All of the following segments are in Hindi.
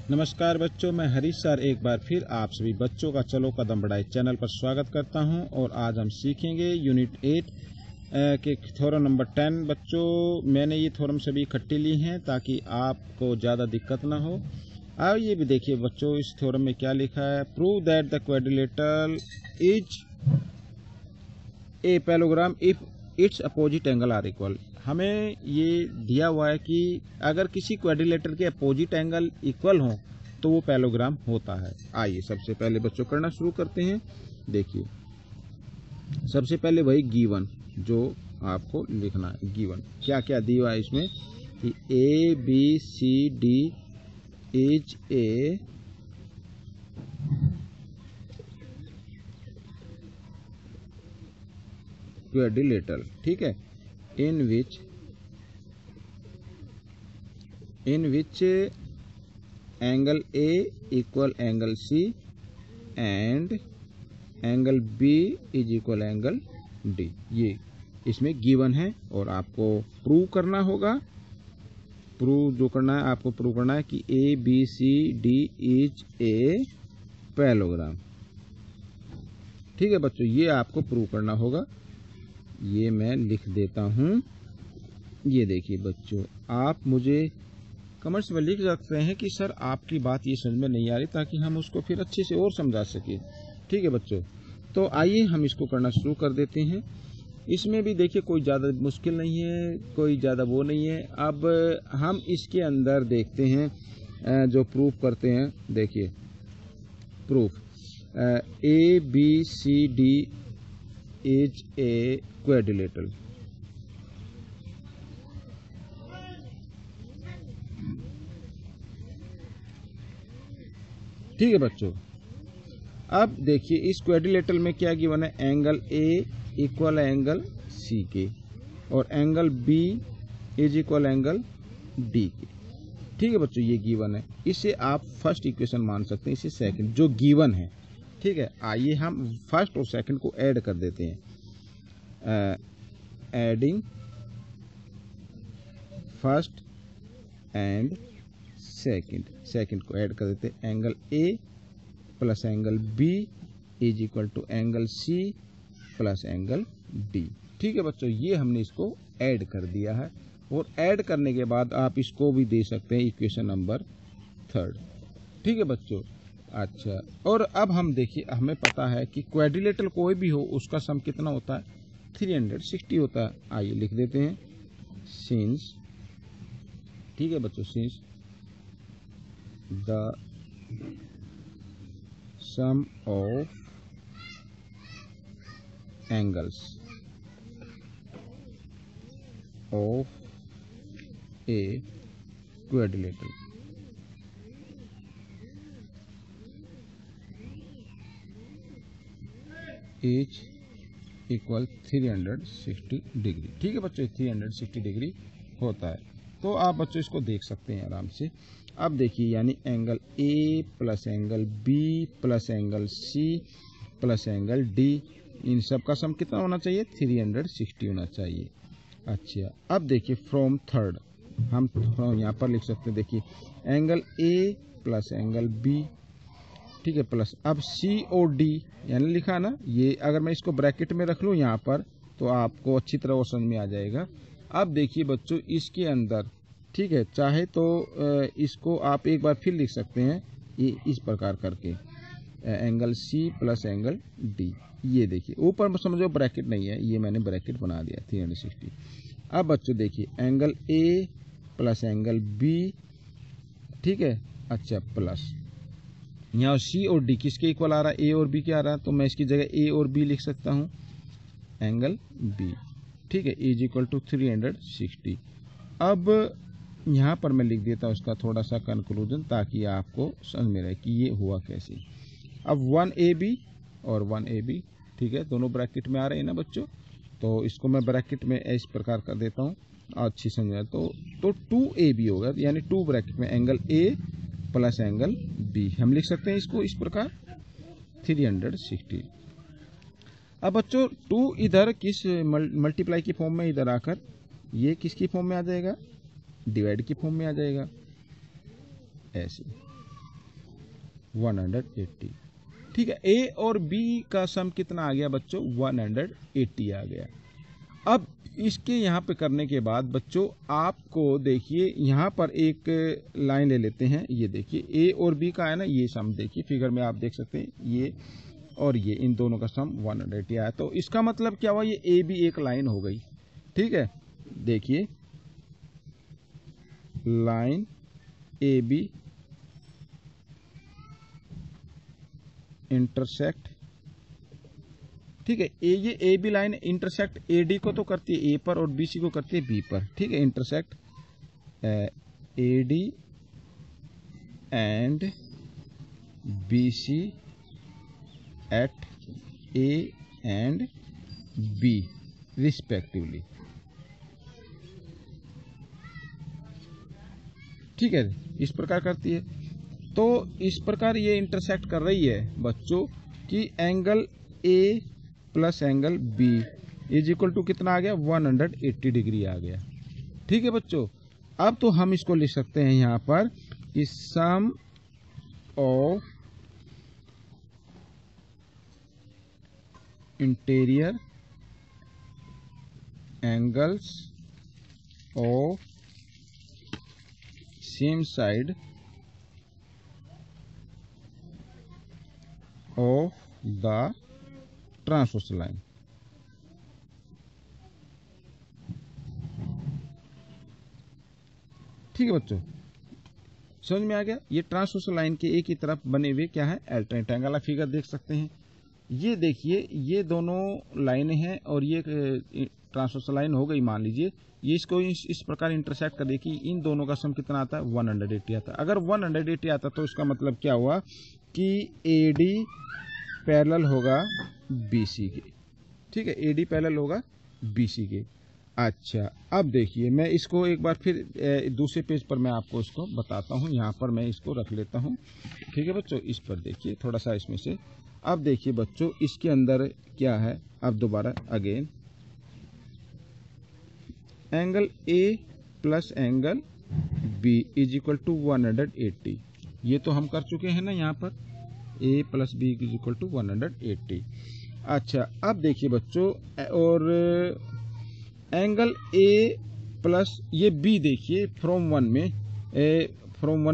नमस्कार बच्चों, मैं हरीश सर एक बार फिर आप सभी बच्चों का चलो कदम बढ़ाए चैनल पर स्वागत करता हूं। और आज हम सीखेंगे यूनिट 8 के थ्योरम नंबर 10। बच्चों, मैंने ये थ्योरम सभी इकट्ठी ली हैं ताकि आपको ज़्यादा दिक्कत ना हो। अब ये भी देखिए बच्चों, इस थ्योरम में क्या लिखा है। Prove that the quadrilateral is a parallelogram if its opposite angle are equal. हमें ये दिया हुआ है कि अगर किसी क्वाड्रिलेटर के अपोजिट एंगल इक्वल हो तो वो पैरेललोग्राम होता है। आइए सबसे पहले बच्चों करना शुरू करते हैं। देखिए सबसे पहले वही गिवन जो आपको लिखना है। गिवन क्या क्या दिया हुआ है इसमें कि A B C D is a quadrilateral, ठीक है, in which angle A equal angle C and angle B is equal angle D। ये इसमें गिवन है और आपको प्रूव करना होगा। प्रूव जो करना है, आपको प्रूव करना है कि A B C D is a parallelogram. ठीक है बच्चों, ये आपको प्रूव करना होगा। ये मैं लिख देता हूँ। ये देखिए बच्चों, आप मुझे कमेंट्स में लिख सकते हैं कि सर आपकी बात ये समझ में नहीं आ रही, ताकि हम उसको फिर अच्छे से और समझा सकें। ठीक है बच्चों, तो आइए हम इसको करना शुरू कर देते हैं। इसमें भी देखिए कोई ज़्यादा मुश्किल नहीं है, कोई ज़्यादा वो नहीं है। अब हम इसके अंदर देखते हैं जो प्रूफ करते हैं। देखिए proof A B C D is a quadrilateral. ठीक है बच्चों, अब देखिए इस क्वाड्रिलेटरल में क्या गिवन है। Angle A equal angle C के और angle B is equal angle D के। ठीक है बच्चों, ये गिवन है। इसे आप फर्स्ट इक्वेशन मान सकते हैं, इसे सेकंड जो गिवन है। ठीक है, आइए हम फर्स्ट और सेकंड को ऐड कर देते हैं। एडिंग फर्स्ट एंड सेकंड को ऐड कर देते हैं। Angle A plus angle B is equal to angle C plus angle D. ठीक है बच्चों, ये हमने इसको ऐड कर दिया है। और ऐड करने के बाद आप इसको भी दे सकते हैं इक्वेशन नंबर 3। ठीक है बच्चों, अच्छा, और अब हम देखिए, हमें पता है कि क्वाड्रिलेटरल कोई भी हो उसका सम कितना होता है, 360 होता है। आइए लिख देते हैं सिंस। ठीक है बच्चों, since the sum of angles of a quadrilateral is equal 360 degree. ठीक है बच्चों, 360 डिग्री होता है। तो आप बच्चों इसको देख सकते हैं आराम से। अब देखिए, यानी angle A plus angle B plus angle C plus angle D, इन सब का सम कितना होना चाहिए, 360 होना चाहिए। अच्छा, अब देखिए फ्रॉम थर्ड हम यहाँ पर लिख सकते हैं। देखिए angle A plus angle B, ठीक है, प्लस अब सी और डी यानी लिखा ना, ये अगर मैं इसको ब्रैकेट में रख लूँ यहाँ पर तो आपको अच्छी तरह वो समझ में आ जाएगा। अब देखिए बच्चों, इसके अंदर, ठीक है, चाहे तो इसको आप एक बार फिर लिख सकते हैं ये इस प्रकार करके, angle C plus angle D. ये देखिए ऊपर समझो ब्रैकेट नहीं है, ये मैंने ब्रैकेट बना दिया 360। अब बच्चों देखिए angle A plus angle B, ठीक है, अच्छा, प्लस यहाँ सी और डी किसके इक्वल आ रहा है, ए और बी क्या आ रहा है, तो मैं इसकी जगह ए और बी लिख सकता हूँ, एंगल बी। ठीक है, इज इक्वल टू 360। अब यहाँ पर मैं लिख देता हूँ उसका थोड़ा सा कंक्लूजन, ताकि आपको समझ में रहे कि ये हुआ कैसे। अब 1AB और 1AB, ठीक है, दोनों ब्रैकेट में आ रहे हैं ना बच्चों, तो इसको मैं ब्रैकेट में इस प्रकार कर देता हूँ, अच्छी समझ में। तो 2AB होगा, यानी 2 ब्रैकेट में angle A plus angle B, हम लिख सकते हैं इसको इस प्रकार 360। अब बच्चों 2 इधर किस मल्टीप्लाई की फॉर्म में इधर आकर ये किसकी फॉर्म में आ जाएगा, डिवाइड की फॉर्म में आ जाएगा ऐसे। 180। ठीक है, ए और बी का सम कितना आ गया बच्चों? 180 आ गया। अब इसके यहाँ पे करने के बाद बच्चों आपको देखिए यहाँ पर एक लाइन ले लेते हैं। ये देखिए ए और बी का है ना, ये सम देखिए फिगर में आप देख सकते हैं, ये और ये इन दोनों का सम 180 आया। तो इसका मतलब क्या हुआ? ये ए बी एक लाइन हो गई। ठीक है, देखिए लाइन ए बी इंटरसेक्ट। ठीक है, ये A B line intersect A D को तो करती है ए पर और बी सी को करती है बी पर। ठीक है, intersect A D and B C at A and B respectively. ठीक है, इस प्रकार करती है। तो इस प्रकार ये इंटरसेक्ट कर रही है बच्चों कि angle A plus angle B is equal to कितना आ गया? 180 डिग्री आ गया। ठीक है बच्चों, अब तो हम इसको लिख सकते हैं यहाँ पर कि sum of interior angles of same side of the transverse line। ठीक है बच्चों, समझ में आ गया? ये ट्रांसवर्स लाइन के एक ही तरफ बने हुए क्या है? Alternate angle. आप फिगर देख सकते हैं, ये देखिए ये दोनों लाइनें हैं और ये ट्रांसवर्स लाइन हो गई मान लीजिए। ये इसको इस प्रकार इंटरसेक्ट कर देखिए, इन दोनों का सम कितना आता है? 180 आता है। अगर 180 आता तो इसका मतलब क्या हुआ कि ए डी पैरेलल होगा BC के। ठीक है, AD पैरेलल होगा BC के। अच्छा, अब देखिए मैं इसको एक बार फिर दूसरे पेज पर मैं आपको इसको बताता हूँ। यहाँ पर मैं इसको रख लेता हूँ। ठीक है बच्चों, इस पर देखिए थोड़ा सा इसमें से। अब देखिए बच्चों इसके अंदर क्या है? अब दोबारा again angle A plus angle B is equal to 180। ये तो हम कर चुके हैं ना यहाँ पर, A plus B is equal to 180। अच्छा, अब देखिए बच्चों और एंगल A प्लस ये B देखिए फ्रॉम वन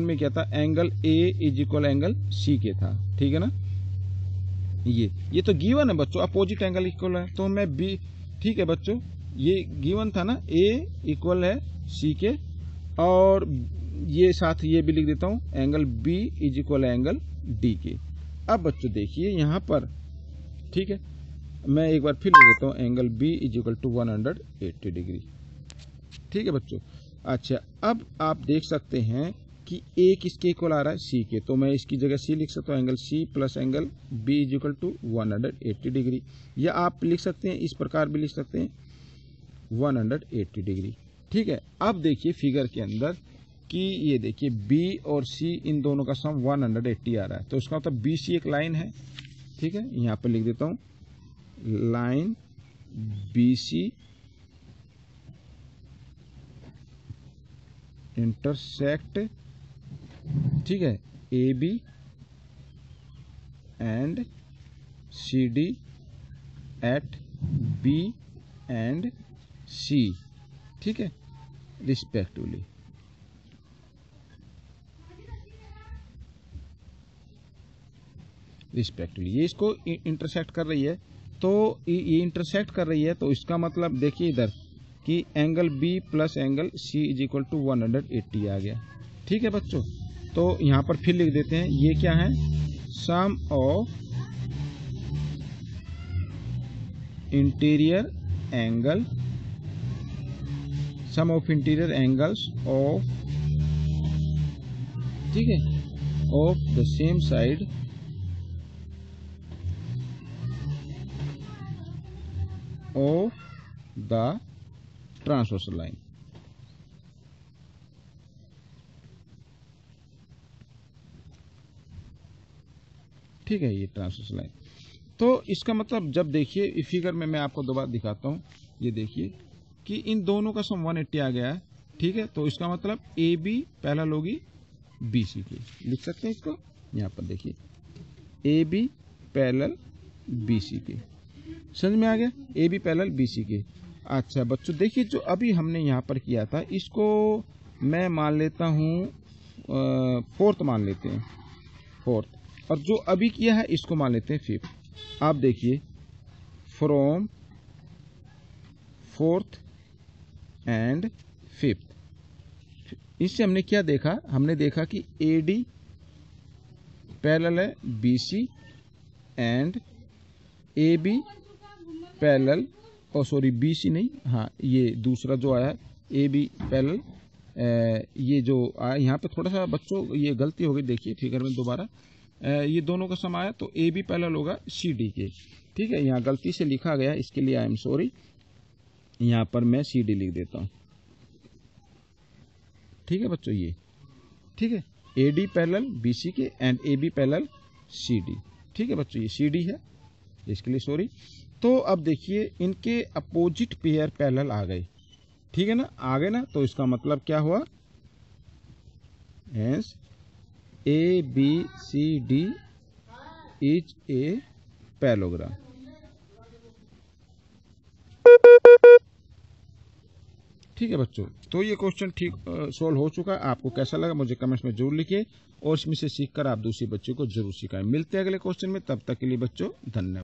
में क्या था? Angle A is equal angle C के था। ठीक है ना, ये तो गिवन है बच्चों, अपोजिट एंगल इक्वल है तो मैं B। ठीक है बच्चों, ये गिवन था ना, A इक्वल है C के और ये साथ ये भी लिख देता हूँ angle B is equal angle D के। अब बच्चों देखिए यहाँ पर, ठीक है, मैं एक बार फिर लिख देता हूँ angle B is equal to 180 degree. ठीक है बच्चों, अच्छा अब आप देख सकते हैं कि A किसके इक्वल आ रहा है? C के। तो मैं इसकी जगह C लिख सकता हूँ, angle C plus angle B is equal to 180 degree. या आप लिख सकते हैं इस प्रकार भी लिख सकते हैं 180 डिग्री। ठीक है, अब देखिए फिगर के अंदर कि ये देखिए B और C इन दोनों का सम 180 आ रहा है। तो इसका मतलब BC एक लाइन है। ठीक है, यहाँ पर लिख देता हूँ लाइन BC इंटरसेक्ट, ठीक है, AB and CD at B and C। ठीक है, रिस्पेक्टिवली। ये इसको इंटरसेक्ट कर रही है। तो ये इंटरसेक्ट कर रही है तो इसका मतलब देखिए इधर कि angle B plus angle C is equal to 180 आ गया। ठीक है बच्चों, तो यहाँ पर फिर लिख देते हैं ये क्या है? सम ऑफ इंटीरियर एंगल्स ऑफ, ठीक है, of the same side of the transverse line. ठीक है, ये ट्रांसवर्स लाइन। तो इसका मतलब जब देखिए इस फिगर में मैं आपको दोबारा दिखाता हूँ, ये देखिए कि इन दोनों का सम 180 आ गया है। ठीक है, तो इसका मतलब AB पैरेलल होगी बी सी के। लिख सकते हैं इसको, यहाँ पर देखिए A B parallel B C के। समझ में आ गया, A B parallel B C के। अच्छा बच्चों देखिए, जो अभी हमने यहाँ पर किया था इसको मैं मान लेता हूँ फोर्थ मान लेते हैं, फोर्थ, और जो अभी किया है इसको मान लेते हैं फिफ्थ। आप देखिए फ्रॉम फोर्थ एंड फिफ्थ, इससे हमने क्या देखा, हमने देखा कि ए डी पैरेलल है B C and A B parallel, oh sorry B C नहीं, हाँ ये दूसरा जो आया ए बी पैरेलल, ये जो आया यहाँ पे थोड़ा सा बच्चों ये गलती हो गई, देखिए फिगर में दोबारा ये दोनों का सम आया तो ए बी पैरेलल होगा सी डी के। ठीक है, यहाँ गलती से लिखा गया, इसके लिए आई एम सॉरी, यहाँ पर मैं सी डी लिख देता हूँ। ठीक है बच्चों, ये ठीक है, A D parallel B C के and A B parallel C D. ठीक है बच्चों, ये सी डी है, इसके लिए सॉरी। तो अब देखिए इनके अपोजिट पेयर पैरेलल आ गए। ठीक है ना, आ गए ना, तो इसका मतलब क्या हुआ, hence A B C D is a parallelogram. ठीक है बच्चों, तो ये क्वेश्चन ठीक सोल्व हो चुका है। आपको कैसा लगा मुझे कमेंट्स में जरूर लिखिए, और इसमें से सीखकर आप दूसरे बच्चों को जरूर सिखाएं। मिलते हैं अगले क्वेश्चन में, तब तक के लिए बच्चों धन्यवाद।